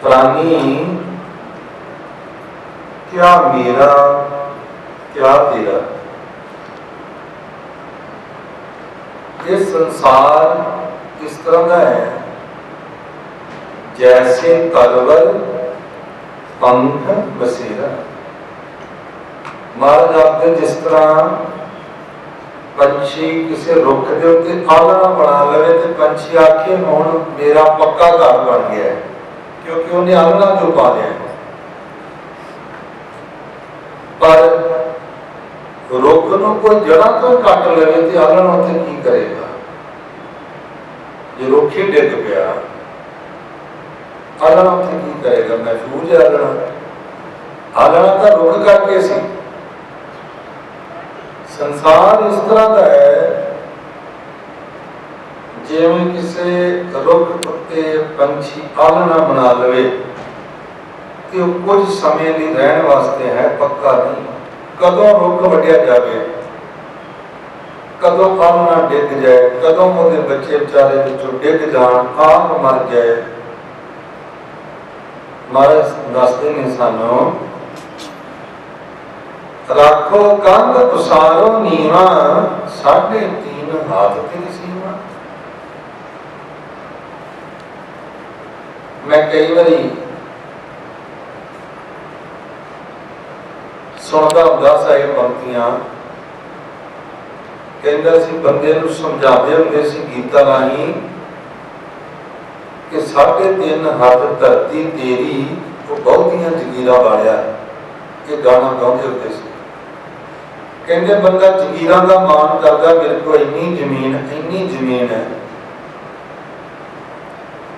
प्राणी क्या मेरा क्या तेरा, ये संसार इस तरह का है जैसे तलवर पंख बसेरा। महाराज आपने जिस तरह पंछी किसी रुख के उत्ते आलना बना लवे तो पंछी आखे हुण मेरा पक्का घर बन गया है, क्योंकि उन्हें आलना जो पा लिया है। पर रुख को कोई जड़ा तो कट लवे तो आलना उत्ते की करेगा? जो रुख ही डिग पिया आलना उत्ते की करेगा? महफूज है आलना, आलना तो रुख करके सी। संसार इस तरह का है जिवें किसी रुख उत्ते पंछी आलना बना लवे तो कुछ समय लिए रहने वास्ते है, पक्का नहीं। कदों रुख वड्डिया जाए, कदों आलना डिग जाए, कदों उहदे बच्चे बेचारे विचों डिग जाण, आप मर जाए। महाराज दसदे ने सानू, राखो कंध उसारो नीवा, 3.5 हाथ तेरी सीमा। मैं कई बारी सुनता हुंदा साहिब पंक्तियां, कहंदा सी बंदे नूं समझाते हुंदे सी गीतां राहीं कि 3.5 हाथ धरती तेरी, वो बहुतियां जगीरां वालिया। ये गाना गाउंदे हुंदे सी, कहंदे बंदा जगीरां दा मान करदा, मेरे को इन्नी जमीन है,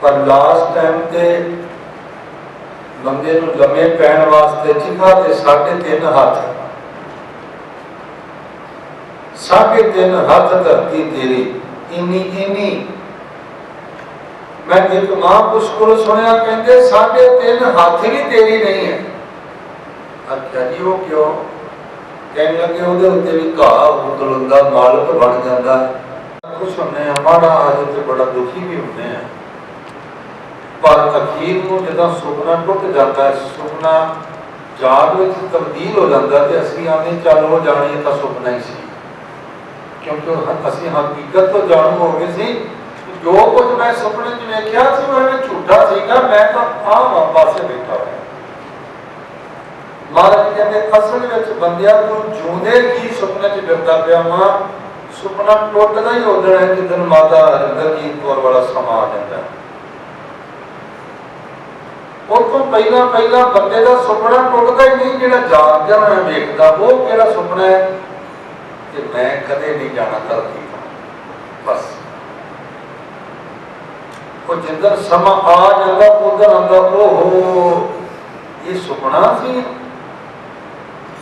पर लास्ट टाइम ते बंदे नूं लम्मे पैण वास्ते जिन्हां दे 3.5 हाथ, 3.5 हाथ धरती तेरी, इन्नी। मैं एक महापुरुष को सुनिया, कहते 3.5 हाथ भी तेरी नहीं है। अच्छा जी, वो क्यों? कहने लगे ਉਹਦੇ ਉੱਤੇ भी घाह उतलुंदा, मालक बन जाता। कुछ होने माड़ा आज तो बड़ा दुखी भी होने हैं, पर अखीर को जब सुपना टुट जाता है, सुपना जाग में तब्दील हो जाता है, असली आने चल हो जानी तो सुपना ही सी, क्योंकि असली हकीकत तो जानू हो गए सी। जो कुछ मैं सुपने च वेख्या सी वो झूठा सीगा, मैं तो आम पासे बैठा हुआ। महाराज कहते असल में बंदिया को जूंदे की सुपने च फिरदा पिया वां, सुपना टुटदा ही उदण है जिदन माता हरिंदरजीत कौर वाला समा आ जाता है। उतो पहला बंदे का सुपना टुटदा ही नहीं, जिहड़ा जागदा मैं वेखदा, वो किहड़ा सुपना है कि मैं कदे नहीं जाना धरती पर। बस वो जिधर समा आ जाता उधर आंदा, ओहो ये सुपना सी।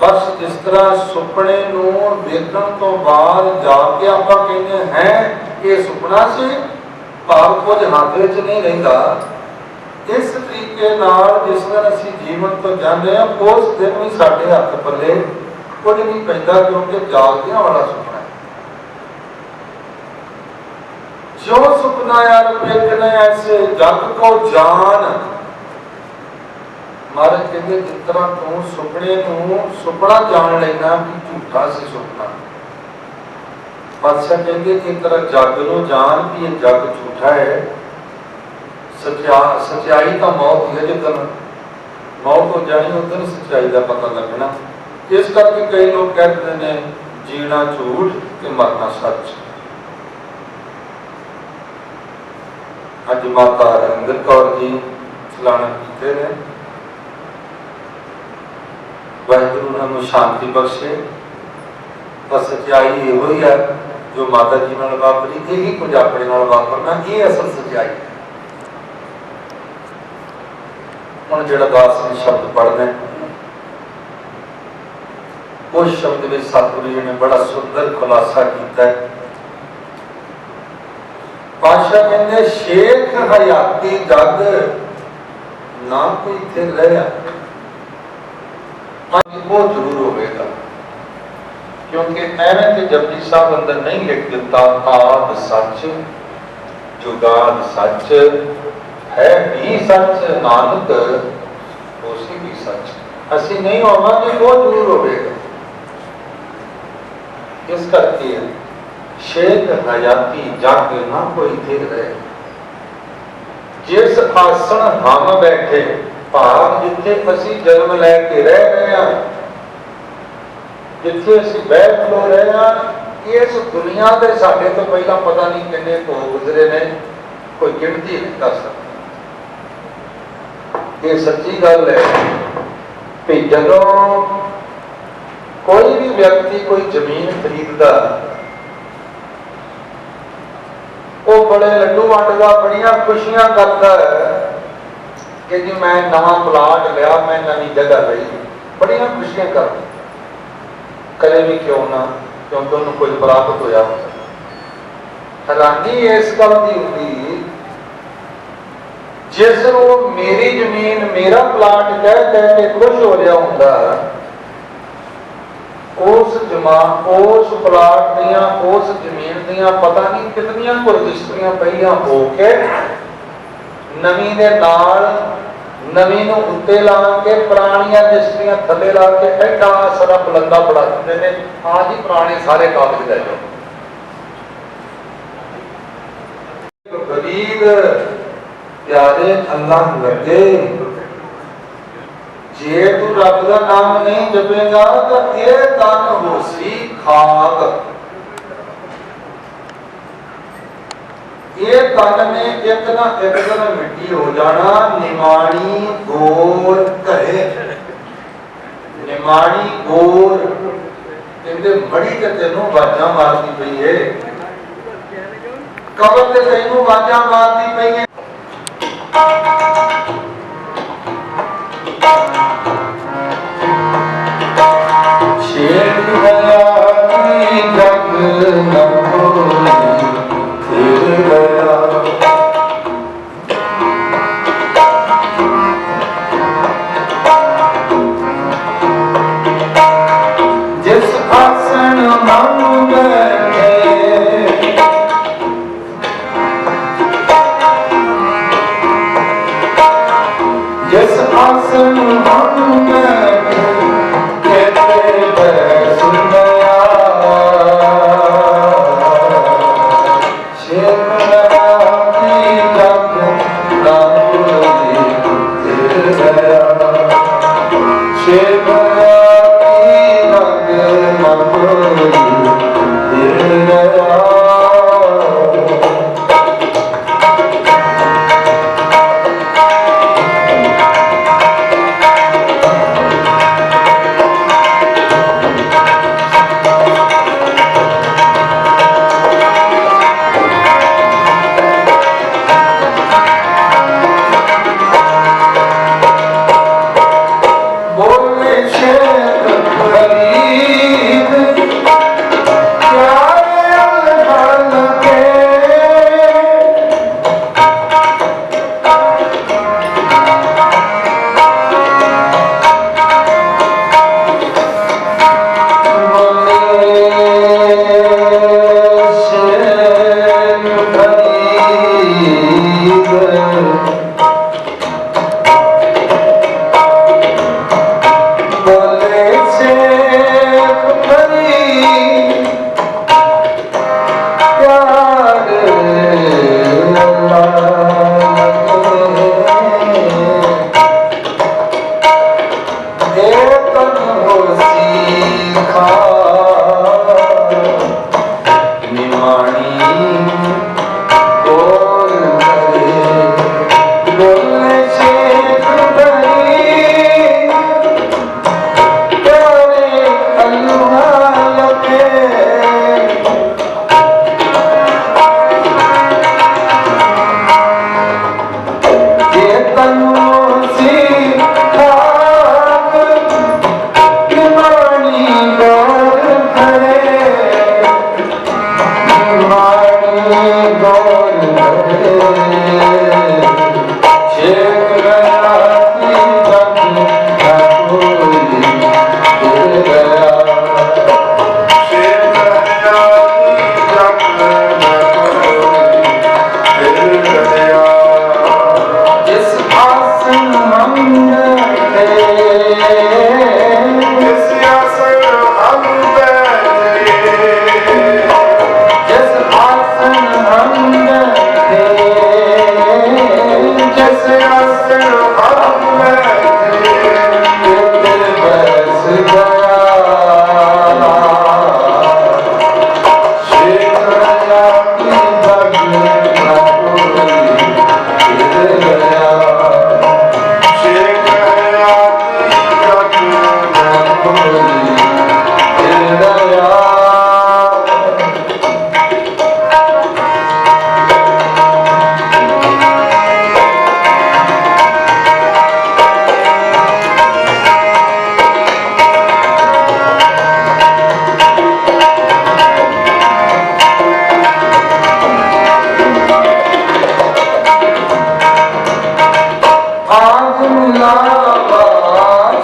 बस जिस तरह सुपने नूं वेखण तो बाद जाके आपां कहने हैं ये सुपना सी, भाव कुछ हाथ विच नहीं रहिंदा। इस तरीके नाल जिस दिन असीं जीवन तो जाने हैं, उस दिन भी साडे हथ पल्ले कुछ नहीं पैंदा, क्योंकि जागदियां वाला सुपना है। जो सुपना यार वेखना ऐसे जग को जान। महाराज कहते जिस तरह तू सुपने नूं सुपना जान लेना कि झूठा सी सुपना, पातशाह कहते एक तरह जग नूं जान कि ये जग झूठा है। सच्चाई तो मौत ही है, जिदन मौत हो जानी उदन सच्चाई का पता लगना। इस करके कई लोग कहते हैं जीना झूठ ते मरना सच। अज माता हरिंदर कौर जी चलाना कीते ने, वाहिगुरू उन्होंने शांति बख्शे। पर सच्चाई यो ही है जो माता जी नाल वापरी, यही कुछ अपने नाल वापरना, ये असल सच्चाई है। हुण जिहड़ा दास ने शब्द पढ़ने, उस शब्द में सतगुरु जी ने बड़ा सुंदर खुलासा किया है। पातशाह कहते शेख हयाती जग ना कोई थे रहा, वो जरूर होगा, क्योंकि एवं के जपजी साहब अंदर नहीं लिख दिता आद सच जुगाद सच है भी सच नानक उसी भी सच। असी नहीं होवांगे, वो जरूर होगा। इस करके शेख हयाती जग ना कोई थे रहे, जिस आसन हम बैठे भाग जिथे असी जन्म लैके रह रहे हैं, जिथे असी बैठ लो रहे हैं, इस दुनिया के साडे तो पहला पता नहीं किन्ने को गुजरे ने, कोई गिनती नहीं कर सकता। ये सच्ची गल है कि जदों कोई भी व्यक्ति कोई जमीन खरीदता, वो बड़े लड्डू वंडदा, बड़ियां खुशियां करता है कि जी मैं नवा प्लाट लिया, मैं नवी जगह ली, बड़ियां खुशियां करता। करे भी क्यों ना, क्योंकि उन्होंने कुछ प्राप्त होया। हैरानी इस गल की होती, जिस वो मेरी जमीन मेरा प्लाट कह कह के खुश हो रहा होंदा, उस प्लाट दियां उस जमीन दियां पता नहीं कितनियां को रजिस्ट्रियां पईयां हो के नवी दे नाल नवी नूं उत्ते ला के पुरानियां रजिस्ट्रियां थले ला के एडा सारा बुलंदा बड़ा दिंदे ने। हाँ जी पुराने सारे कागज ले जाओ। गरीब प्यारे अल्लाह लगे जे तू रब का नाम नहीं जपेगा तो ये तन होसी खाक। ये तन ने एक ना एक दिन मिट्टी हो जाना। निमाणी गोर कहे निमाणी गोर कहते बड़ी ते तेनों बाजा मारती पई है। कबर ते तेनों बाजा मारती पई है। शेर गया जग न जिस आसन मन बैठे जिस आसन मन बैठे कहते बैस गया शेर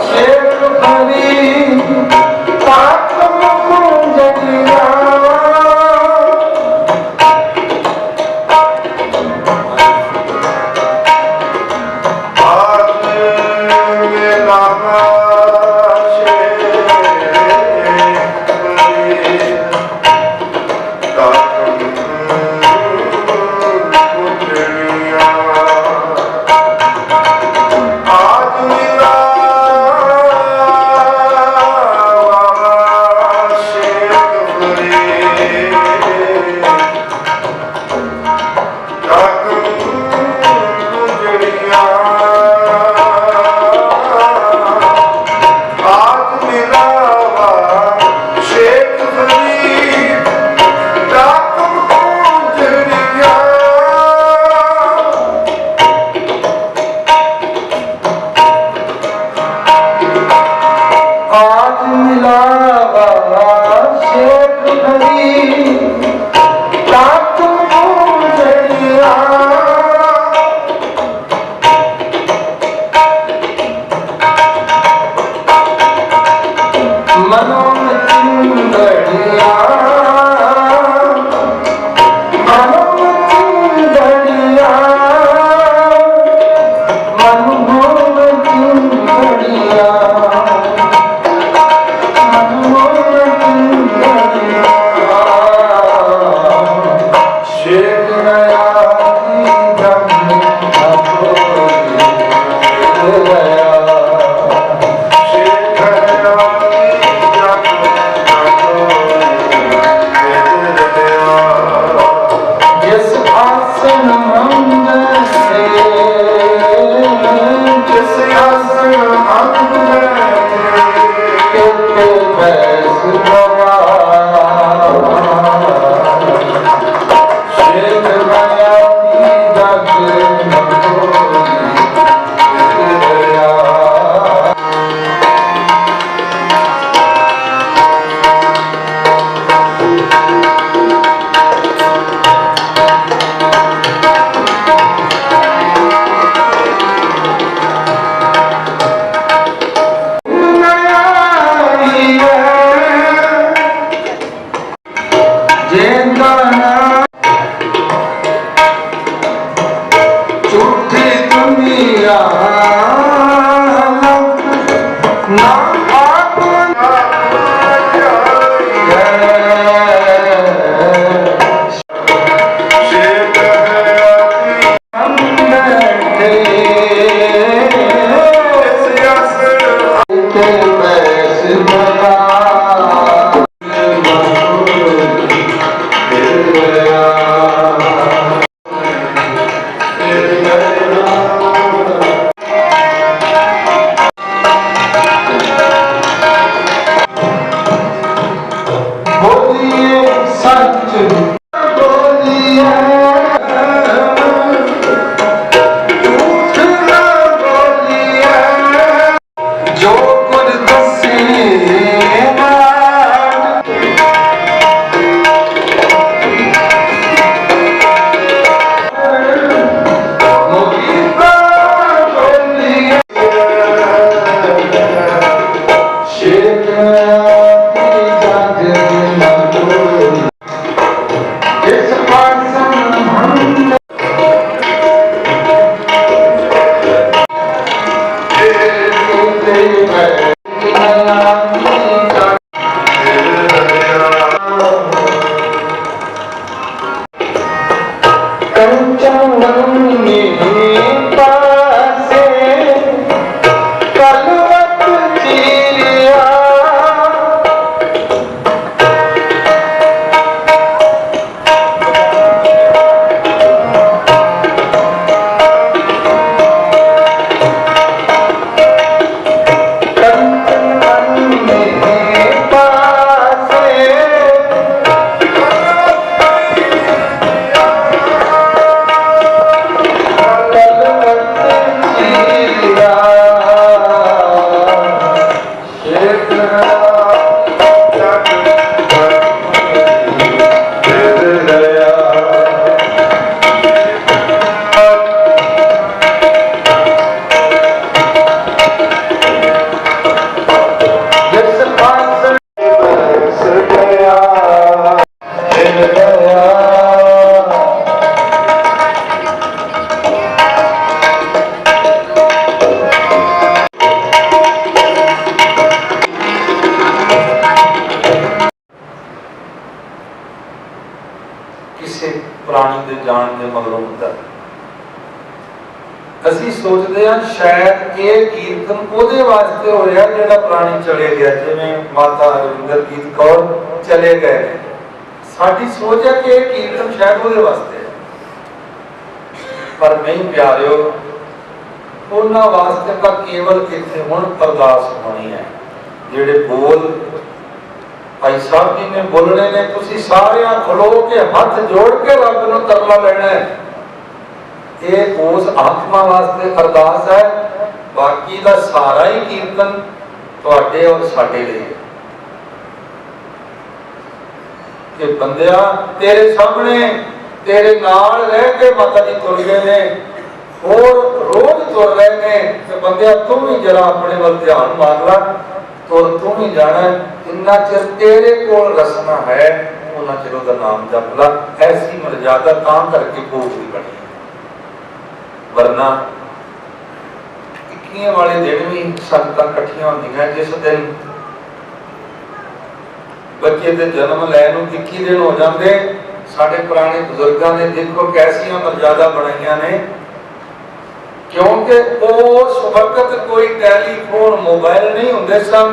शेख भरी मिलावा शेख हरी ताक पूजनिया मनो में चिंगड़िया मनो में चिंगड़िया मनो में चिंगड़िया प्राणी के जान के मगरों होता है। ਅਸੀਂ ਸੋਚਦੇ ਹਾਂ ਸ਼ਾਇਦ ਇਹ ਕੀਰਤਨ ਉਹਦੇ ਵਾਸਤੇ ਹੋਇਆ ਜਿਹੜਾ ਪ੍ਰਾਣੀ ਚਲੇ ਗਿਆ, ਜਿਵੇਂ ਮਾਤਾ ਹਰਵਿੰਦਰਜੀਤ ਕੌਰ ਚਲੇ ਗਏ। ਸਾਡੀ ਸੋਚ ਹੈ ਕਿ ਇਹ ਕੀਰਤਨ ਸ਼ਾਇਦ ਉਹਦੇ ਵਾਸਤੇ ਹੈ, ਪਰ ਨਹੀਂ ਪਿਆਰਿਓ, ਉਹਨਾਂ ਵਾਸਤੇ ਤਾਂ ਕੇਵਲ ਇੱਥੇ ਹੁਣ ਅਰਦਾਸ ਹੋਣੀ ਹੈ। ਜਿਹੜੇ ਬੋਲ ਭਾਈ ਸਾਹਿਬ ਜੀ ਨੇ ਬੋਲਣੇ ਨੇ, ਤੁਸੀਂ ਸਾਰਿਆਂ ਖਲੋ ਕੇ ਹੱਥ ਜੋੜ ਕੇ ਰੱਬ ਨੂੰ ਤਰਲਾ ਲੈਣਾ ਹੈ। ਇਹ ਉਸ ਆਤਮਾ ਵਾਸਤੇ ਅਰਦਾਸ ਹੈ, ਬਾਕੀ ਦਾ ਸਾਰਾ ਹੀ ਕੀਰਤਨ ਤੁਹਾਡੇ ਔਰ ਸਾਡੇ ਲਈ ਹੈ। कि बंदिया तेरे सामने तेरे नाल रह के माता जी तुर गए ने और रोज तुर रहे ने कि बंदिया तू भी जरा अपने वाल ध्यान मार ला तुर तू भी जाना इन्ना चिर तेरे कोल रसना है उन्ना चिर उहदा नाम जप ला। ऐसी मर्यादा तां करके भोग भी बनी वरना इक्कीਆਂ वाले दिन भी संगतां इकट्ठियां होंदियां जिस दिन बच्चे के जन्म लैन 21 दिन हो जाते साडे पुराने बुजुर्गों ने देखो कैसियां मर्यादा बनाइया ने क्योंकि उस वक्त कोई टैलीफोन मोबाइल नहीं होंदे सन।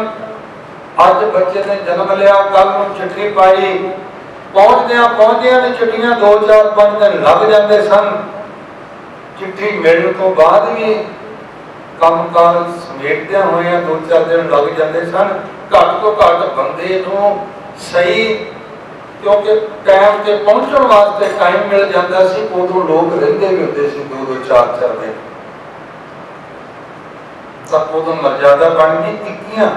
अज बच्चे ने जन्म लिया कल चिट्ठी पाई पहुंचदियां ने चिट्ठियां 2-4-5 दिन लग जाते सन। चिट्ठी मिलने तो बाद भी कामकाज समेटदे हुए 2-4 दिन लग जाते सन। घट तो घट बंदे नूं सही क्योंकि टाइम से पहुंचने वास्ते टाइम मिल जाता सी उदों लोग रहिंदे भी होंदे सी 2-2 4-4 दिन तक उदों मर्यादा बन गई 21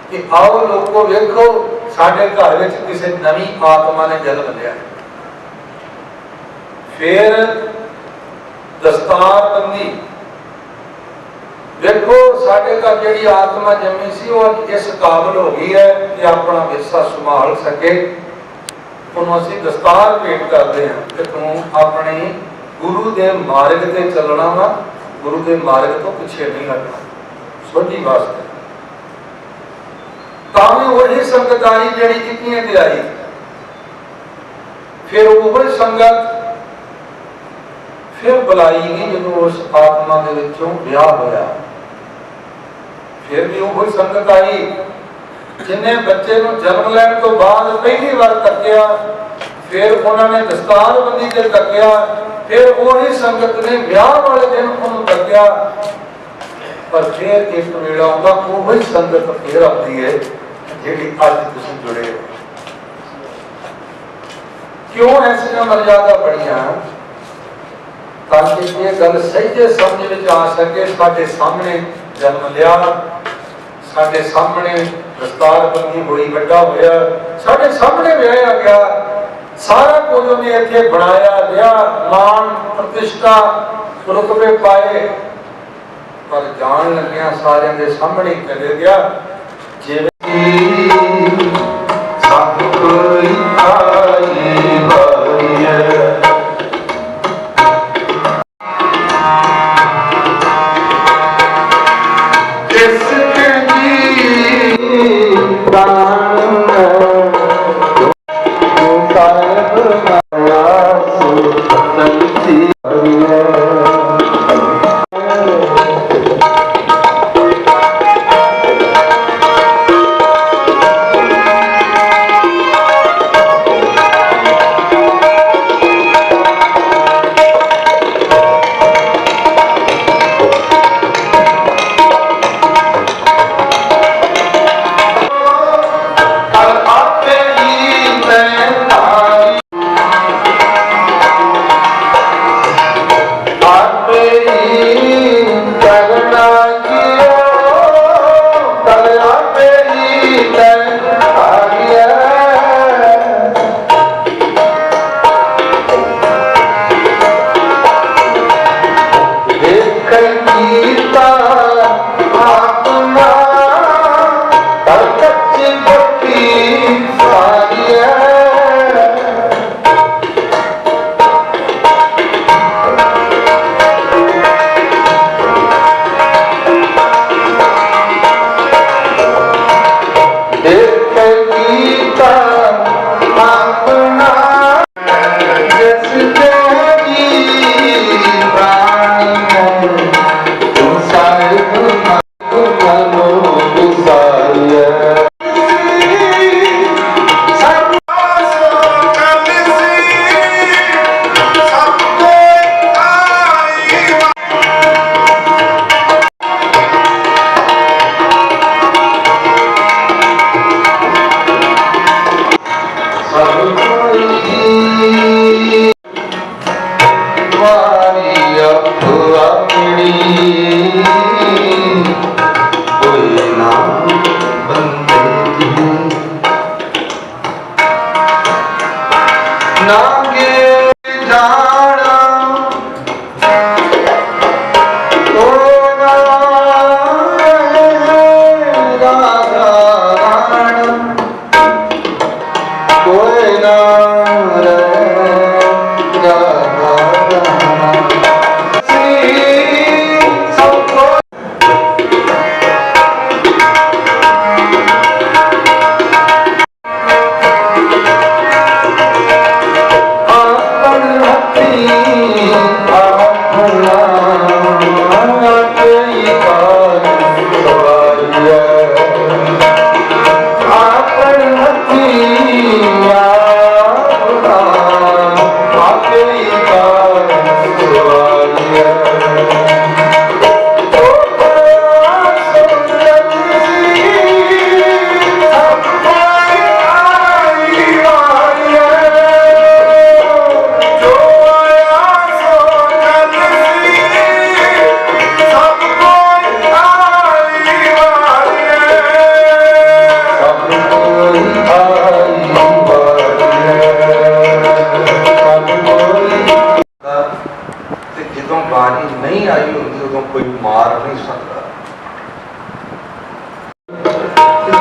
कि आओ लोगों वेखो साडे घर विच किसी नवी आत्मा ने जन्म लिया। फिर दस्तारबंदी देखो साडे घर जिहड़ी आत्मा जमी सी वो इस काबिल हो गई है कि अपना विरसा संभाल सके। उन्होंने असीं दस्तार भेंट करते हैं कि तू अपने गुरु के मार्ग से चलना वा गुरु के मार्ग तो पिछे नहीं हटना सोझी वास्ते। तां वही संगत आई जिहड़ी 21 ते आई। फिर वही संगत फिर बुलाई गई जो उस आत्मा के विचों ब्याह होया। फिर भी वही संगत आई जिन्हें बच्चे को जन्म लैन तो बाद पहली बार तकिया फिर उन्होंने दस्तारबंदी से तकिया फिर वही संगत ने ब्याह वाले दिन उन्होंने तकिया। पर फिर एक वेला आउंदा वही संगत फिर आती है जिहड़ी अज तुसीं जुड़े हो। क्यों ऐसियां मर्यादा बड़ियां ताकि ये गल सही समझ में आ सके। साडे सामने जन्म लिया साडे सामने दस्तारबंदी हुई बड़ा होया साडे सामने विआया गया सारा कुछ उन्हें इत्थे बनाया गया मान प्रतिष्ठा रुतबे पाए पर जान लग्या सारे दे सामने चले गया जिवें सब कोई आई बारिया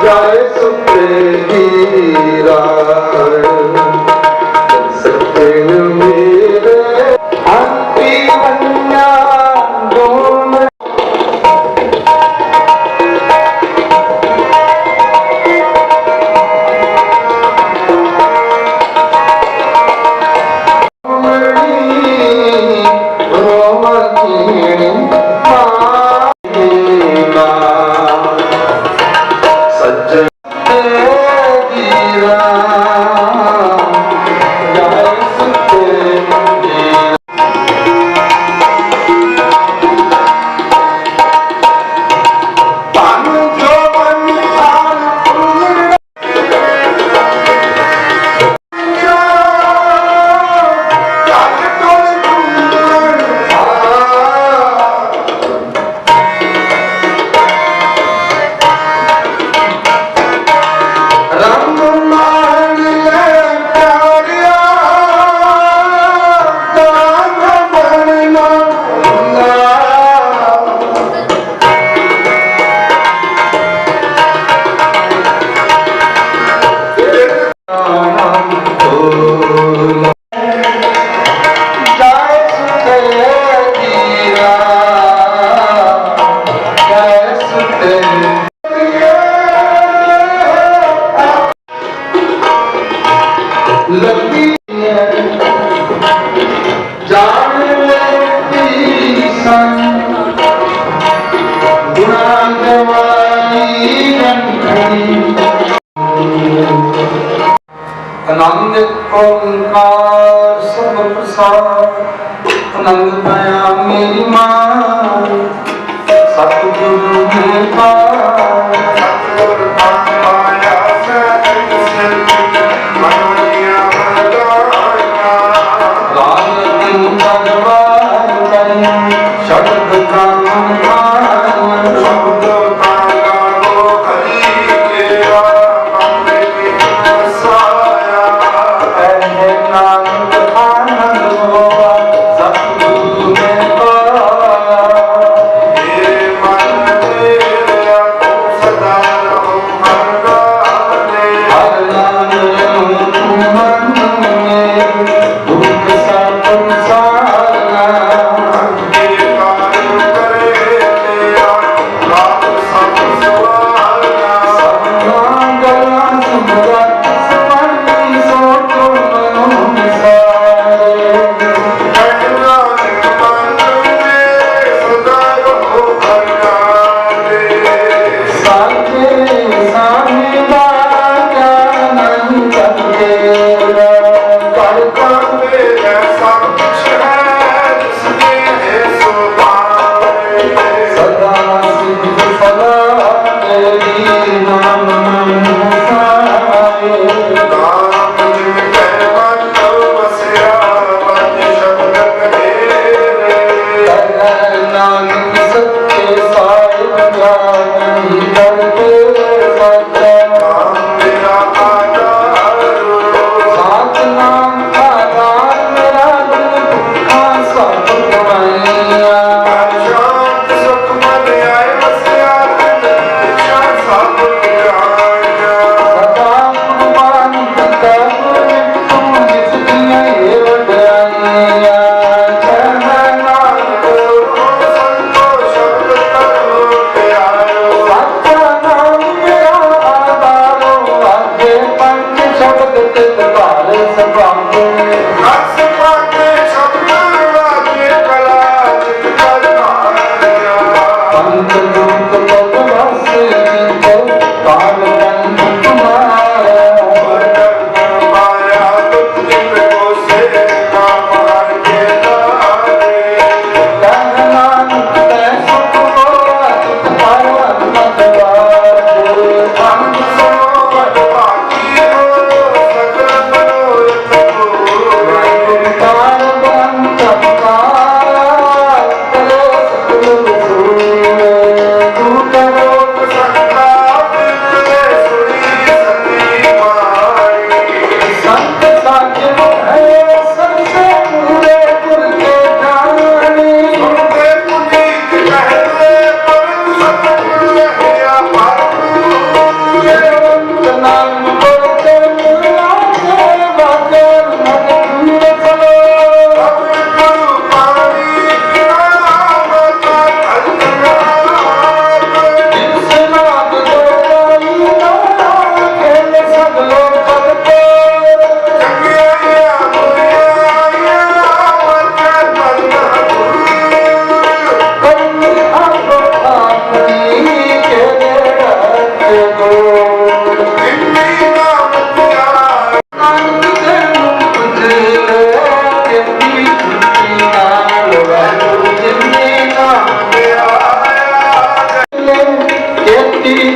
ਜਾਏ ਸੁਤੇ ਰਾਣ ਸੱਜਣ ਮੇਰੇ ਅੰਤੀ ਬੰਨਾ ਦੋਨ आनंद ओंकार सब प्रसाद आनंद पाया मेरी माँ सतगुरु ने सतगुरु पाया शब्द का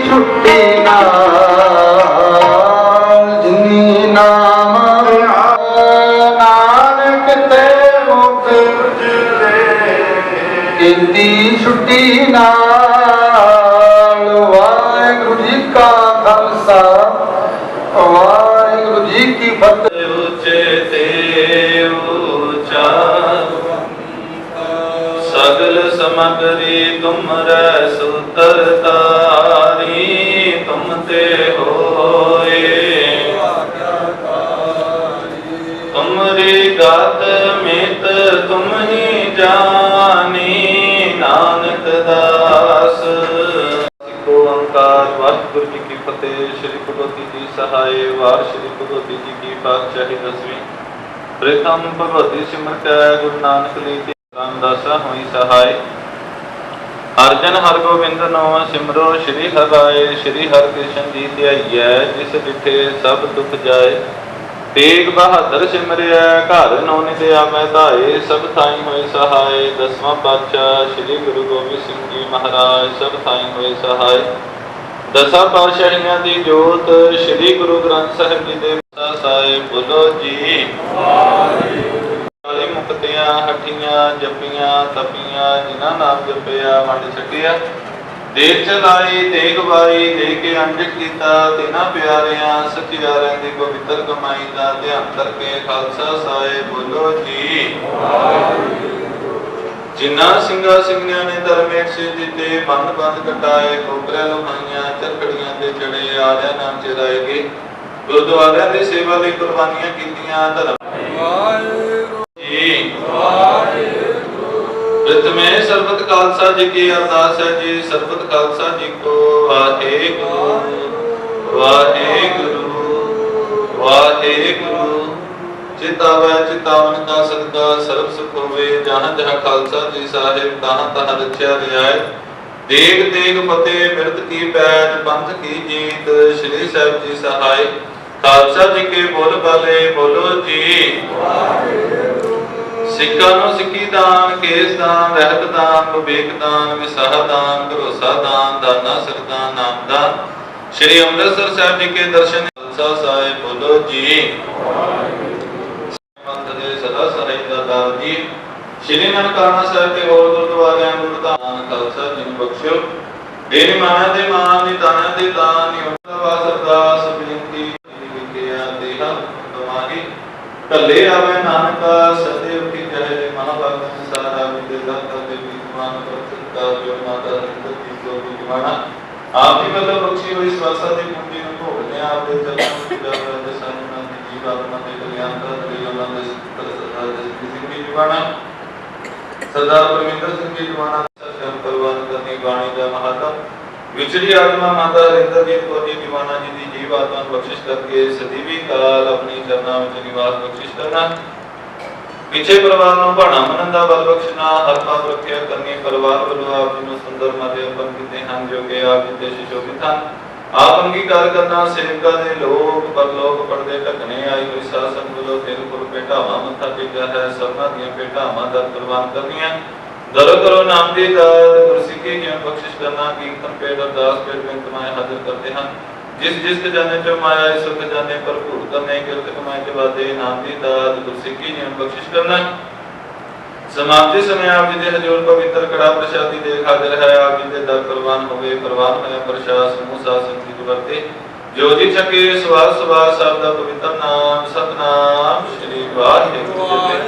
छुट्टी नाल जिनी नाम नानक ते मुख कीती छुट्टी नाल वाहिगुरु जी का खालसा वाहिगुरु जी की फतेह। ऊंचे ते ऊंचा सगल समगरी तुमरे सूतर तारी तुम ते होए तुमरी गात मित तुम ही जानी नानक दास। ओंकार वाहिगुरु जी की फतेह। श्री भगवती जी सहाय वार श्री भगवती जी की पातशाही दसवीं प्रथम भगवती सिमर कै गुरु नानक लीति रामदासा हुई सहाय। अर्जन हर गोबिंद नो सिमरो श्री हर राय श्री हर कृष्ण जी ध्याइयै जिस डिठे सब दुख जाए। तेग बहादुर सिमरिया घर नो नित आवे धाए सब थाई होए सहाय। दसवां पातशाह श्री गुरु गोबिंद सिंह जी महाराज सब थाई होए सहाय। दसा पातशाहियां दी जोत श्री गुरु ग्रंथ साहिब जी दे साहिब बोलो जी। मुक्तियां हठियां जपियां तपियां जिन्हां नाम जपिया वंड छकिया देख चलाई देख बाई दे के अंजित कीता तिना प्यारियां सचियारियां दी पवित्र कमाई दा ध्यान करके खालसा साहिब बोलो जी। जिन्ना सिंगा सिंगनिया ने धर्मेश से जीते बंद बंद कटाए ठोकरियां लुहाइयां चरखड़ियां ते चढ़े आलिया नाम चिराए गए गुरुद्वारियां दी सेवा लई कुर्बानियां कीतियां धर्म जी। प्रथमे सरबत खालसा जी की अरदास है जी। सरबत खालसा जी को वाहेगुरु वाहेगुरु वाहेगुरु। चितावै चितावन का सदका सर्व सुख होवे जहाँ जहाँ खालसा जी साहिब तहाँ तहाँ रक्षा रियायत। देग देग फतेह मिर्त की पैज पंथ की जीत श्री साहिब जी सहाय। खालसा जी के बोल बाले बोलो जी। सिक्खा नो सिक्खी दान केस दान रहत दान विवेक दान विसाह दान भरोसा दान दाना सरदान नाम दान। श्री अमृतसर साहिब जी के दर्शन खालसा साहिब बोलो जी। सदा सहाय दातार जी। श्री ननकाना साहिब के और गुरुद्वारे गुरुदान खालसा जी ने बख्शो। देनी माना दे मान निताना दे दान वास अरदास बेनती विकिया देहा तुम्हारी कले आवे नानका सदैव की जय महाभारत सारा विद्या के विद्वान प्रसन्नता जो माता सरस्वती को विद्वाना आप ही मतलब बख्शी हुई स्वासा दी पूंजी को भोगने आप दे चरणों की दरवाजे सामने जीव आत्मा के कल्याण का कल्याण दे सरदार सिंह जी विद्वाना सरदार परमिंदर सिंह जी विद्वाना सत्संग परवान करने वाणी का महात्म विचरी आत्मा माता हरिंदर जी को दीवाना जी दी जीव आत्मा बख्शिश करके सदीवी काल अपनी चरणों में निवास बख्शिश करना। पीछे परिवार नु भाणा मनन दा बल बख्शना हर पाप रखिया करनी परिवार ਵੱਲੋਂ ਆਪ ਜੀ ਨੂੰ ਸੁੰਦਰ ਮਾਤੇ ਅਰਪਣ ਕੀਤੇ ਹਨ ਜੋ ਕਿ ਆਪ ਜੀ ਦੇ ਸੁਸ਼ੋਭਿਤ ਹਨ। ਆਪ ਅੰਗੀਕਾਰ ਕਰਨਾ ਸੇਵਕਾਂ ਦੇ ਲੋਕ ਪਰਲੋਕ ਪਰਦੇ ਢਕਣੇ ਆਈ ਹੋਈ ਸਾਸਨ ਵੱਲੋਂ ਤੇਰੇ ਕੋਲ ਭੇਟਾਵਾਂ ਮੱਥਾ ਟੇਕਿਆ ਹੈ ਸਭਨਾਂ ਦੀਆਂ ਭੇਟਾਵਾਂ ਦਰ ਕੁਰਬਾਨ ਕਰਨੀਆਂ। दर करो नाम दी दाद गुरसिੱਖੀ ਜਿਵੇਂ ਬਖਸ਼ਿਸ਼ ਕਰਨਾ ਕੀਰਤਨ ਪੇਟ ਅਰਦਾਸ ਪੇਟ ਬੇਨਤ ਮਾਇਆ ਹਾਜ਼ਰ करते हैं। जिस जिस जाने जो माया सुख जाने भरपूर करने किरत कमाए के वादे नाम दी दाद गुरसिੱਖੀ जिਵੇਂ बख्शिश करना। समाप्ति समय आप जी दे हजूर पवित्र कड़ा प्रसादी देख हाजिर है आप जी दे दर कुर्बान होवे कुर्बान होया प्रसाद समूह शासन की वरते जो जी छके सवार सवार सब दा पवित्र नाम सतनाम श्री वाहिगुरु जी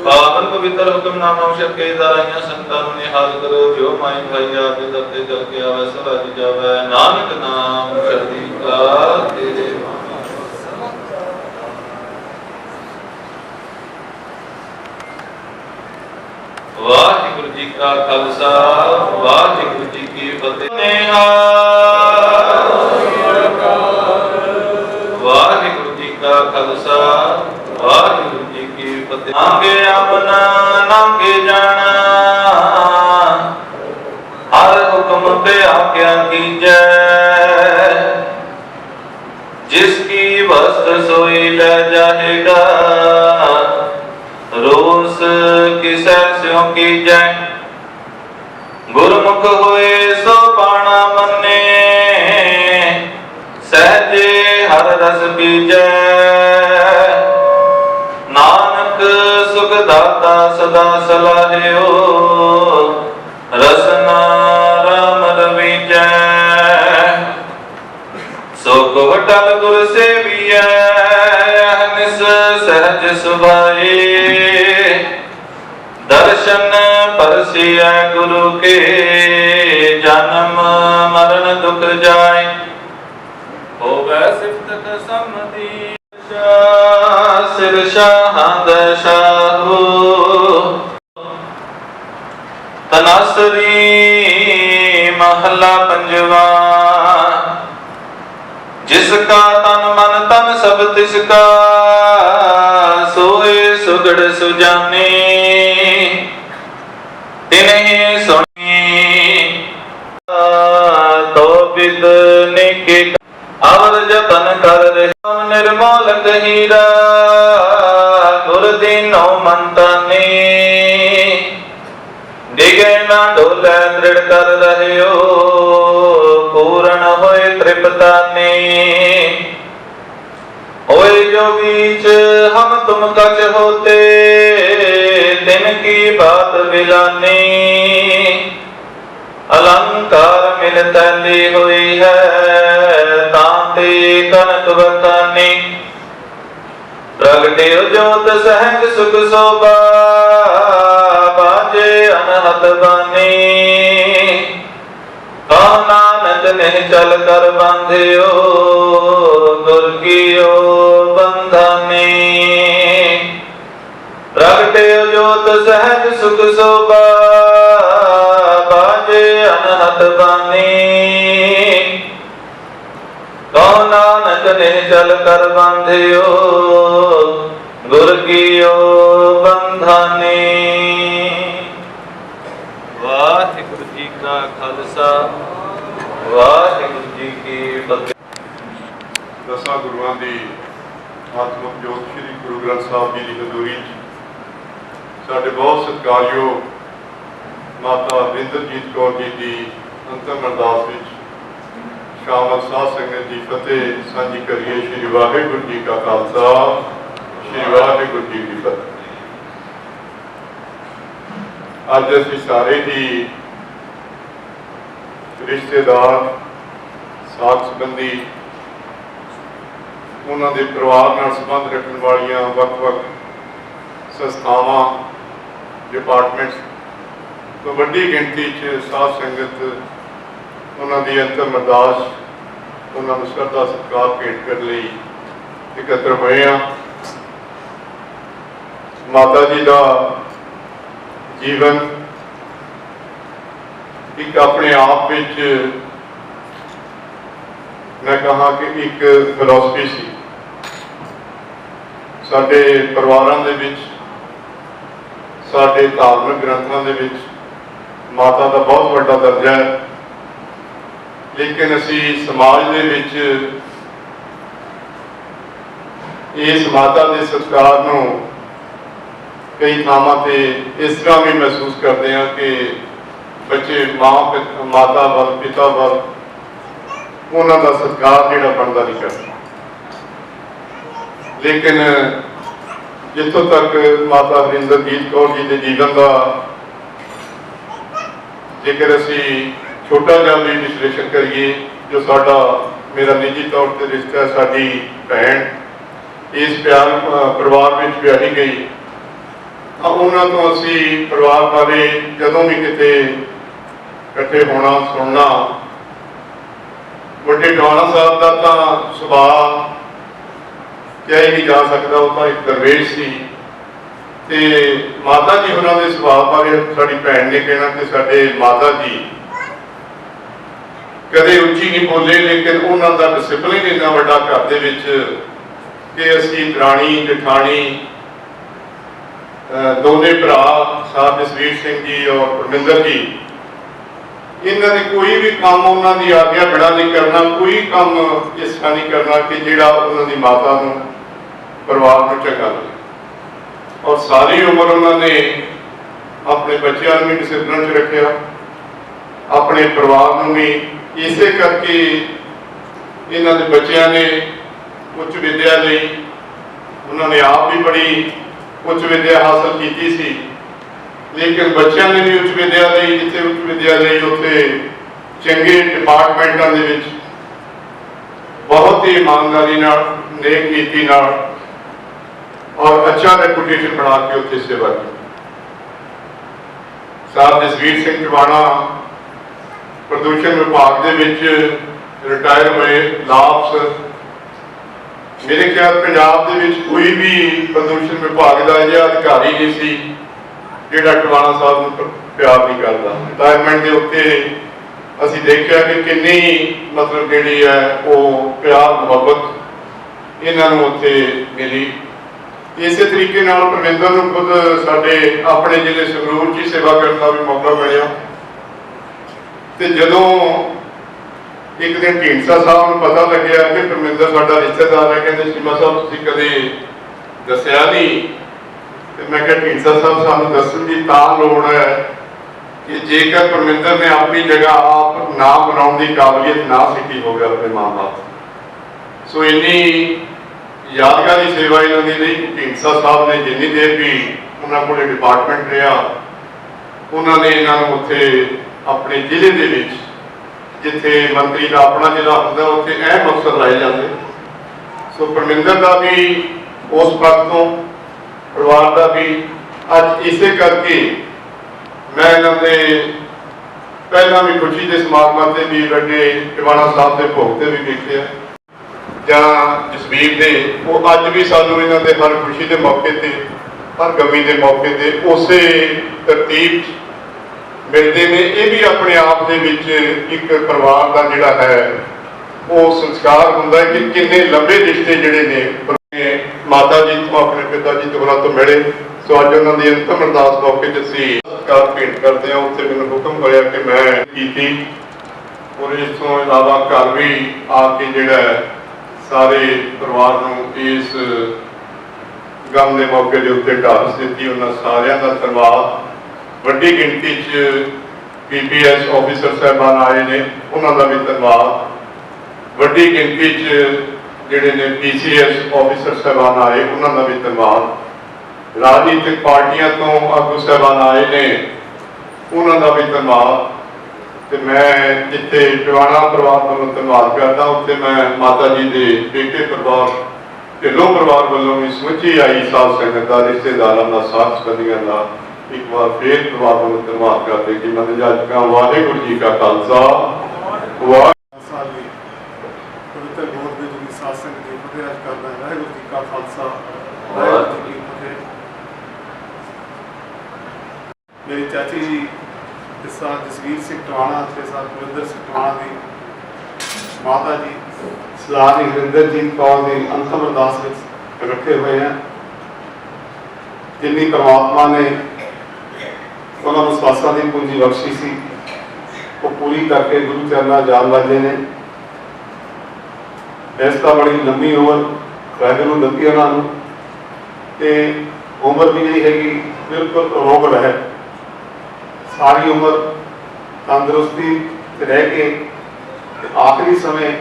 पावन पवित्र हुक्म नाम अवसर के दाराइयां संतानों ने हाल करो जो माई भाई आप दरते चल के आवे सराज जावे नानक नाम चढ़ती का तेरे वाहिगुरु जी का खालसा वाहिगुरु जी की फतेह। वाहिगुरु जी का खालसा वाहिगुरु जी की फतेह। नांगे अपना नांगे जाना हर हुक्म पे आज्ञा कीजै जिसकी वस्त सोई ले जाएगा रोस किसै स्यों कीजै गुरमुख होए सो पाना मन्ने हर रस बीजै। नानक सुख दाता सदा सलाहियो, रसना राम रवीजै। सुख वटल गुर सेवियै, अहनिस सहज सुभाए। दर्शन परसिया गुरु के, जन्म मरण दुख जाए। होवै सिफत कसम दी, सिर शाहद शाहू। तनासरी महला पंजवा। जिसका तन मन तन सब तिसका, सोए सुगड़ सुजाने। तिन्हीं सुनी तो विद निके, अवर जतन कर रहे निर्मल हीरा। गुर दीनो मंताने, डिगे ना डोले दृढ़ कर रहे हो। पूर्ण होए तृप्ताने, होए जो बीच हम तुम कच होते। तिनकी बात बिलानी, अलंकार मिल तैली हुई है। तांते कनक बखानी, प्रगटे जोत सहज सुख शोभा। बाजे अनहत बानी, कहो नानक निश्चल कर बांधियो। गुर कीयो बंधने, प्रगटे जोत सहज सुख शोभा। बाजे अनहत बानी, कहो नानक निश्चल कर बांधियो। गुर कीयो बंधने। वाहिगुरु जी का खालसा, वाहिगुरु जी की फतेह। दसां गुरुआं दी आत्मक जोत श्री गुरु ग्रंथ साहिब जी की हजूरी साडे बहुत सत्कारयोग माता हरिंदरजीत कौर जी की अंतिम अरदास विच शामल साध संगत की फतेह सांझी करिए। श्री वाहिगुरु जी का खालसा, श्री वाहिगुरु जी की फतेह। अज असीं सारे ही रिश्तेदार, साथ संबंधी, उन्होंने परिवार नाल संबंध रखने वालियां वक्-वक् संस्थावां, डिपार्टमेंट्स तो वड्डी गिनती साध संगत उन्होंने अंतिम अरदास, उन्होंने श्रद्धा सत्कार भेंट करने लिए एकत्र होए हैं। माता जी का जीवन एक अपने आप विच मैं कहा कि एक फिलोसफी सी। साडे परिवारां दे विच, साडे धार्मिक ग्रंथां दे विच माता का बहुत बड़ा दर्जा है, लेकिन असी समाज दे विच इस माता के सत्कार नूं कई थावां ते इस तरह भी महसूस करते हैं कि बच्चे माता वल, पिता वल उन्हों का सत्कार जिहड़ा बनता नहीं करता। लेकिन जितों तक माता हरिंदरजीत कौर जी के जीवन का जेकर असी छोटा जिहा भी विश्लेषण करिए, जो साडा मेरा निजी तौर पर रिश्ता, साडी भैन इस प्यार परिवार में ब्याही गई, तो उन्होंने तो असी परिवार बारे जदों भी किते इकट्ठे होना सुनना। वड्डे डोआणा साहब का तो सुभाव क्या ही नहीं जा सकता, वो तो एक दरवेश सी। ते माता जी उन्होंने सुभाव बारे साडी भैन ने कहना कि साडे माता जी कदे उच्ची नहीं बोले, लेकिन उन्हों का डिसिपलिन इन्ना वड्डा घर दे विच कि असी दराणी जठाणी दोने भरा साहब जसवीर सिंह जी और परमिंदर जी, इन्हों ने कोई भी काम उन्होंने आज्ञा बिना नहीं करना, कोई काम इस तरह नहीं करना कि जिहड़ा उन्होंने माता नूं परिवार में चंगा लगे। और सारी उम्र उन्होंने अपने बच्चों भी डिसिपलिन च रखा, अपने परिवार में भी। इसे करके इन्हों के बच्चों ने ਉੱਚ ਵਿਦਿਆ ਲਈ ਉਹਨਾਂ ਨੇ ਆਪ ਵੀ ਬੜੀ ਉੱਚ ਵਿਦਿਆ ਹਾਸਲ ਕੀਤੀ ਸੀ, ਲੇਕਿਨ ਬੱਚਿਆਂ ਨੇ ਵੀ ਉੱਚ ਵਿਦਿਆ ਲਈ, ਜਿੱਥੇ ਉੱਚ ਵਿਦਿਆ ਲਈ ਉੱਥੇ ਚੰਗੇ ਡਿਪਾਰਟਮੈਂਟਾਂ ਦੇ ਵਿੱਚ ਬਹੁਤ ਹੀ ਇਮਾਨਦਾਰੀ ਨਾਲ, ਨੇਕ ਨੀਤੀ ਨਾਲ ਔਰ ਅੱਛਾ ਰੈਪੂਟੇਸ਼ਨ ਬਣਾ ਕੇ ਉੱਥੇ ਸੇਵਾ ਕੀਤੀ। ਸਾਹਿਬ ਜਸਵੀਰ ਸਿੰਘ ਟਵਾਣਾ ਪ੍ਰਦੂਸ਼ਣ ਵਿਭਾਗ ਦੇ ਵਿੱਚ ਰਿਟਾਇਰ ਹੋਏ ਲਾ ਅਫਸਰ। ਮੇਰੇ ਖਿਆਲ ਪੰਜਾਬ ਦੇ ਵਿੱਚ ਕੋਈ ਵੀ ਪ੍ਰਦੂਸ਼ਣ ਵਿਭਾਗ ਦਾ ਅਜਿਹਾ ਅਧਿਕਾਰੀ ਨਹੀਂ ਸੀ ਜਿਹੜਾ ਟਵਾਣਾ ਸਾਹਿਬ ਨੂੰ ਪਿਆਰ ਨਹੀਂ ਕਰਦਾ। ਰਿਟਾਇਰਮੈਂਟ ਦੇ ਉੱਤੇ ਅਸੀਂ ਦੇਖਿਆ ਕਿ ਕਿੰਨੀ ਮਤਲਬ ਜਿਹੜੀ ਹੈ ਉਹ ਪਿਆਰ ਮੁਹੱਬਤ ਇਹਨਾਂ ਨੂੰ ਉੱਥੇ ਮਿਲੀ। ਇਸੇ ਤਰੀਕੇ ਨਾਲ ਪਰਮਿੰਦਰ ਨੂੰ ਖੁਦ ਸਾਡੇ ਆਪਣੇ ਜ਼ਿਲ੍ਹੇ ਸੰਗਰੂਰ 'ਚ ਹੀ ਸੇਵਾ ਕਰਨ ਦਾ ਵੀ ਮੌਕਾ ਮਿਲਿਆ, ਤੇ ਜਦੋਂ ਇੱਕ ਦਿਨ ਢੀਂਡਸਾ ਸਾਹਿਬ ਨੂੰ ਪਤਾ ਲੱਗਿਆ ਕਿ ਪਰਮਿੰਦਰ ਸਾਡਾ ਰਿਸ਼ਤੇਦਾਰ ਹੈ, ਕਹਿੰਦੇ ਸ਼ੀਮਾ ਸਾਹਿਬ ਤੁਸੀਂ ਕਦੇ ਦੱਸਿਆ ਨਹੀਂ। ਤੇ ਮੈਂ ਕਿਹਾ ਢੀਂਡਸਾ ਸਾਹਿਬ ਸਾਨੂੰ ਦੱਸਣ ਦੀ ਤਾਂ ਲੋੜ ਹੈ ਕਿ ਜੇਕਰ ਪਰਮਿੰਦਰ ਨੇ ਆਪਣੀ ਜਗ੍ਹਾ ਆਪ ਨਾਮ ਬਣਾਉਣ ਦੀ ਕਾਬਲੀਅਤ ਨਾ ਸਿੱਖੀ ਹੋਵੇ ਆਪਣੇ ਮਾਂ-ਬਾਪ, ਸੋ ਇੰਨੀ ਯਾਦਗਾਰੀ ਸੇਵਾ ਇਹਨਾਂ ਦੀ ਰਹੀ। ਢੀਂਡਸਾ ਸਾਹਿਬ ਨੇ ਜਿੰਨੀ ਦੇਰ ਵੀ ਉਹਨਾਂ ਕੋਲ ਡਿਪਾਰਟਮੈਂਟ ਰਿਹਾ, ਉਹਨਾਂ ਨੇ ਇਹਨਾਂ ਨੂੰ ਉੱਥੇ ਆਪਣੇ ਜ਼ਿਲ੍ਹੇ ਦੇ ਵਿੱਚ, ਜਿੱਥੇ ਮੰਤਰੀ ਦਾ ਆਪਣਾ ਜ਼ਿਲ੍ਹਾ ਹੁੰਦਾ, ਉੱਥੇ ਅਹਿਮ ਅਫਸਰ ਲਾਏ ਜਾਂਦੇ। ਸੋ ਪਰਮਿੰਦਰ ਦਾ ਵੀ ਉਸ ਪੱਖ ਤੋਂ, ਪਰਿਵਾਰ ਦਾ ਵੀ, ਅੱਜ ਇਸੇ ਕਰਕੇ ਮੈਂ ਇਹਨਾਂ ਦੇ ਪਹਿਲਾਂ ਵੀ ਖੁਸ਼ੀ ਦੇ ਸਮਾਗਮਾਂ ਤੇ ਵੀ ਵੱਡੇ ਟਵਾਣਾ ਸਾਹਿਬ ਦੇ ਭੋਗ ਤੇ ਵੀ ਵੇਖਿਆ, ਜਾਂ ਜਸਵੀਰ ਦੇ, ਉਹ ਅੱਜ ਵੀ ਸਾਨੂੰ ਇਹਨਾਂ ਦੇ ਹਰ ਖੁਸ਼ੀ ਦੇ ਮੌਕੇ ਤੇ, ਹਰ ਗਮੀ ਦੇ ਮੌਕੇ ਤੇ ਉਸੇ ਤਰਤੀਬ ਮਿਲਦੇ ਨੇ। ਇਹ ਵੀ ਆਪਣੇ ਆਪ ਦੇ ਵਿੱਚ ਇੱਕ ਪਰਿਵਾਰ ਦਾ ਜਿਹੜਾ ਹੈ ਉਹ ਸੰਸਕਾਰ ਹੁੰਦਾ ਹੈ ਕਿ ਕਿੰਨੇ ਲੰਬੇ ਰਿਸ਼ਤੇ ਜਿਹੜੇ ਨੇ ਮਾਤਾ ਜੀ ਤੋਂ, ਆਪਣੇ ਪਿਤਾ ਜੀ ਤੋਂ, ਤੋਂ ਮਿਲੇ। ਸੋ ਅੱਜ ਉਹਨਾਂ ਦੀ ਅੰਤਮ ਅਰਦਾਸ ਮੌਕੇ 'ਚ ਅਸੀਂ ਸਤਿਕਾਰ ਭੇਂਟ ਕਰਦੇ ਹਾਂ। ਉੱਥੇ ਮੈਨੂੰ ਹੁਕਮ ਹੋਇਆ ਕਿ ਮੈਂ ਕੀਤੀ, ਔਰ ਇਸ ਤੋਂ ਇਲਾਵਾ ਘਰ ਵੀ ਆ ਕੇ ਜਿਹੜਾ ਸਾਰੇ ਪਰਿਵਾਰ ਨੂੰ ਇਸ ਗਮ ਦੇ ਮੌਕੇ ਦੇ ਉੱਤੇ ਢਾਲ ਦਿੱਤੀ। ਉਹਨਾਂ ਸਾਰਿਆਂ ਦਾ ਧੰਨਵਾਦ। ਵੱਡੀ ਗਿਣਤੀ 'ਚ PPS ਆਫੀਸਰ ਸਾਹਿਬਾਨ ਆਏ ਨੇ, ਉਹਨਾਂ ਦਾ ਵੀ ਧੰਨਵਾਦ। ਵੱਡੀ ਗਿਣਤੀ 'ਚ ਜਿਹੜੇ ਨੇ PCS ਆਫੀਸਰ ਸਾਹਿਬਾਨ ਆਏ, ਉਹਨਾਂ ਦਾ ਵੀ ਧੰਨਵਾਦ। ਰਾਜਨੀਤਿਕ ਪਾਰਟੀਆਂ ਤੋਂ ਆਗੂ ਸਾਹਿਬਾਨ ਆਏ ਨੇ, ਉਹਨਾਂ ਦਾ ਵੀ ਧੰਨਵਾਦ। ਤੇ ਮੈਂ ਜਿੱਥੇ ਟਵਾਣਾ ਪਰਿਵਾਰ ਵੱਲੋਂ ਧੰਨਵਾਦ ਕਰਦਾ, ਉੱਥੇ ਮੈਂ ਮਾਤਾ ਜੀ ਦੇ ਬੇਟੇ ਪਰਿਵਾਰ, ਢਿੱਲੋਂ ਪਰਿਵਾਰ ਵੱਲੋਂ ਵੀ ਸਮੁੱਚੀ ਆਈ ਸਾਧ ਸੰਗਤ ਦਾ, ਰਿਸ਼ਤੇਦਾਰਾਂ ਦਾ, ਸਾਥ ਸੰਬੰਧੀਆਂ ਦਾ ਇੱਕ ਵਾਰ ਫੇਰ ਪਰਿਵਾਰ ਵੱਲੋਂ ਧੰਨਵਾਦ ਕਰਦੇ ਕਿ ਮੈਂ ਜੱਜ ਕਾ ਵਾਹਿਗੁਰੂ ਜੀ ਕਾ ਖਾਲਸਾ ਵਾਹਿਗੁਰੂ ਪਵਿੱਤਰ ਗੋਦ ਵਿੱਚ ਵੀ ਸਾਧ ਸੰਗਤ ਦੀ ਫਤਿਹ ਅਰਜ਼ ਕਰਦਾ ਹੈ। ਵਾਹਿਗੁਰੂ ਜੀ ਕਾ ਖਾਲਸਾ ਵਾਹਿਗੁਰੂ ਜੀ ਕੀ ਫਤਿਹ। ਮੇਰੀ ਚਾਚੀ ਜੀ ਸਾਧ ਜਸਵੀਰ ਸਿੰਘ ਟਵਾਣਾ ਤੇ ਸਾਧ ਪਵਿੱਤਰ ਸਿੰਘ ਟਵਾਣਾ ਦੀ ਮਾਤਾ ਜੀ ਸਰਦਾਰ ਹਰਿੰਦਰਜੀਤ ਕੌਰ ਦੀ ਅੰਤਮ ਅਰਦਾਸ ਵਿੱਚ ਰੱਖੇ ਹੋਏ ਹਨ। ਜਿੰਨੀ ਪਰਮਾਤਮਾ ਨੇ ਉਹਨਾਂ ਨੂੰ ਸਵਾਸਾਂ ਦੀ ਪੂੰਜੀ ਬਖਸ਼ੀ ਸੀ, ਉਹ ਪੂਰੀ ਕਰਕੇ ਗੁਰੂ ਚਰਨਾਂ ਜਾਣ ਵਾਲੇ ਨੇ। ਇਸ ਤਾਂ ਬੜੀ ਲੰਮੀ ਉਮਰ ਵਾਹਿਗੁਰੂ ਦਿੱਤੀ ਉਹਨਾਂ ਨੂੰ, ਤੇ ਉਮਰ ਵੀ ਜਿਹੜੀ ਹੈਗੀ ਬਿਲਕੁਲ ਰੋਗ ਰਹਿ, ਸਾਰੀ ਉਮਰ ਤੰਦਰੁਸਤੀ ਤੇ ਰਹਿ ਕੇ ਤੇ ਆਖਰੀ ਸਮੇਂ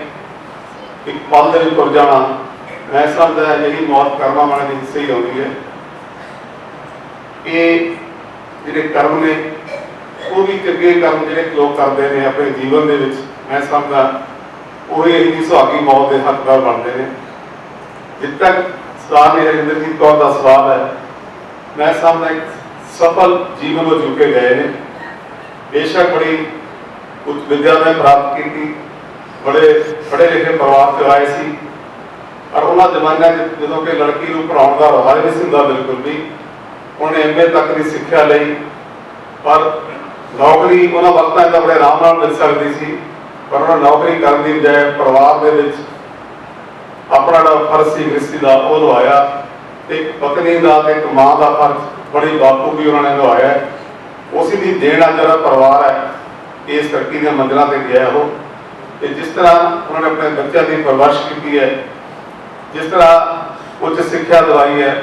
ਇੱਕ ਪਲ ਦੇ ਵਿੱਚ ਤੁਰ ਜਾਣਾ, ਮੈਂ ਸਮਝਦਾ ਜਿਹੜੀ ਮੌਤ ਕਰਮਾਂ ਵਾਲੇ ਦੀ ਹਿੱਸੇ ਹੀ ਆਉਂਦੀ ਹੈ। ਇਹ ਜਿਹੜੇ ਕਰਮ ਨੇ, ਉਹ ਵੀ ਚੰਗੇ ਕਰਮ ਜਿਹੜੇ ਲੋਕ ਕਰਦੇ ਨੇ ਆਪਣੇ ਜੀਵਨ ਦੇ ਵਿੱਚ, ਮੈਂ ਸਮਝਦਾ ਉਹ ਇਹਦੀ ਸੁਹਾਗੀ ਮੌਤ ਦੇ ਹੱਕਦਾਰ ਬਣਦੇ ਨੇ। ਜਿੱਥੇ ਤੱਕ ਸਰਦਾਰ ਹਰਿੰਦਰਜੀਤ ਕੌਰ ਦਾ ਸਵਾਲ ਹੈ, ਮੈਂ ਸਮਝਦਾ ਇੱਕ ਸਫਲ ਜੀਵਨ ਉਹ ਜੂ ਕੇ ਗਏ ਨੇ। ਬੇਸ਼ੱਕ ਬੜੀ ਉੱਚ ਵਿਦਿਆ ਨੇ ਪ੍ਰਾਪਤ ਕੀਤੀ, ਬੜੇ ਪੜ੍ਹੇ ਲਿਖੇ ਪਰਿਵਾਰ ਤੋਂ ਆਏ ਸੀ, ਪਰ ਉਹਨਾਂ ਜ਼ਮਾਨਿਆਂ 'ਚ ਜਦੋਂ ਕਿ ਲੜਕੀ ਨੂੰ ਪੜ੍ਹਾਉਣ ਦਾ ਰਿਵਾਜ ਨਹੀਂ ਸੀ ਹੁੰਦਾ ਬਿਲਕੁਲ ਵੀ, ਉਹਨੇ MA ਤੱਕ ਦੀ ਸਿੱਖਿਆ ਲਈ, ਪਰ ਨੌਕਰੀ ਉਹਨਾਂ ਵਕਤਾਂ ਤਾਂ ਬੜੇ ਆਰਾਮ ਨਾਲ ਮਿਲ ਸਕਦੀ ਸੀ, ਪਰ ਉਹਨਾਂ ਨੌਕਰੀ ਕਰਨ ਦੀ ਬਜਾਏ ਪਰਿਵਾਰ ਦੇ ਵਿੱਚ ਆਪਣਾ ਜਿਹੜਾ ਫਰਜ਼ ਸੀ ਗ੍ਰਸਤੀ ਦਾ ਉਹ ਨਿਭਾਇਆ, ਤੇ ਇੱਕ ਪਤਨੀ ਦਾ ਤੇ ਇੱਕ ਮਾਂ ਦਾ ਫਰਜ਼ ਬੜੀ ਬਾਪੂ ਵੀ ਉਹਨਾਂ ਨੇ ਨਿਭਾਇਆ। ਉਸੇ ਦੀ ਦੇਣ ਆ ਜਿਹੜਾ ਪਰਿਵਾਰ ਹੈ ਇਸ ਤਰੱਕੀ ਦੀਆਂ ਮੰਜ਼ਿਲਾਂ ਤੇ ਗਿਆ ਉਹ। ਤੇ ਜਿਸ ਤਰ੍ਹਾਂ ਉਹਨਾਂ ਨੇ ਆਪਣੇ ਬੱਚਿਆਂ ਦੀ ਪਰਵਰਿਸ਼ ਕੀਤੀ ਹੈ, ਜਿਸ ਤਰ੍ਹਾਂ ਉੱਚ ਸਿੱਖਿਆ ਦਿਵਾਈ ਹੈ,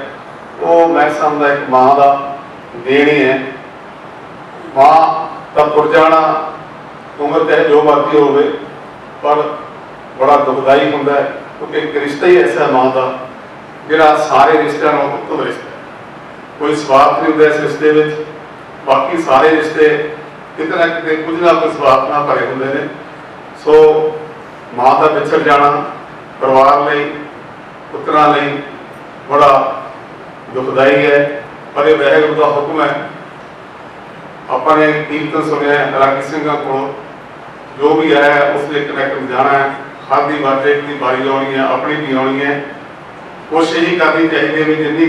ਉਹ ਮੈਂ ਸਮਝਦਾ ਇੱਕ ਮਾਂ ਦਾ ਦੇਣ ਹੀ ਹੈ। ਮਾਂ ਦਾ ਤੁਰ ਜਾਣਾ ਉਮਰ ਚਾਹੇ ਜੋ ਮਰਜ਼ੀ ਹੋਵੇ, ਪਰ ਬੜਾ ਦੁਖਦਾਈ ਹੁੰਦਾ ਹੈ। क्योंकि एक रिश्ता ही ऐसा मां का जिहड़ा सारे रिश्तों नालों उत्तम रिश्ता है। कोई स्वार्थ नहीं होंदा इस रिश्ते में, बाकी सारे रिश्ते किते ना किते कुछ ना कुछ स्वार्थ नाल भरे होंदे ने। सो मां का विछड़ जाना परिवार लई पुत्रां लई बड़ा दुखदाई है, पर यह वाहिगुरू का हुक्म है। अपने कीर्तन सुनिया रागी सिंह को जो भी है उसने कनेक्ट जाना है, हर की बात की बारी आनी है, अपनी भी आनी है। कोशिश यही करनी चाहिए भी जिन्नी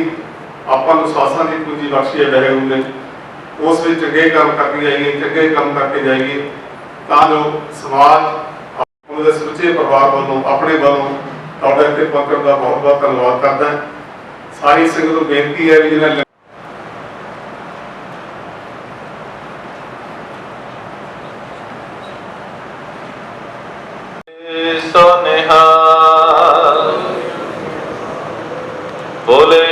अपन विश्वासा की पूंजी बख्शी है वाहिगुरू ने उस में चंगे काम करके जाइए, चंगे काम करके जाइए, तो जो समाज उनके समूचे परिवार वालों अपने वालों तुहाडे ते पहुंचण का बहुत बहुत धन्यवाद करता है। सारी संगत को बेनती है भी जिन्हें बोले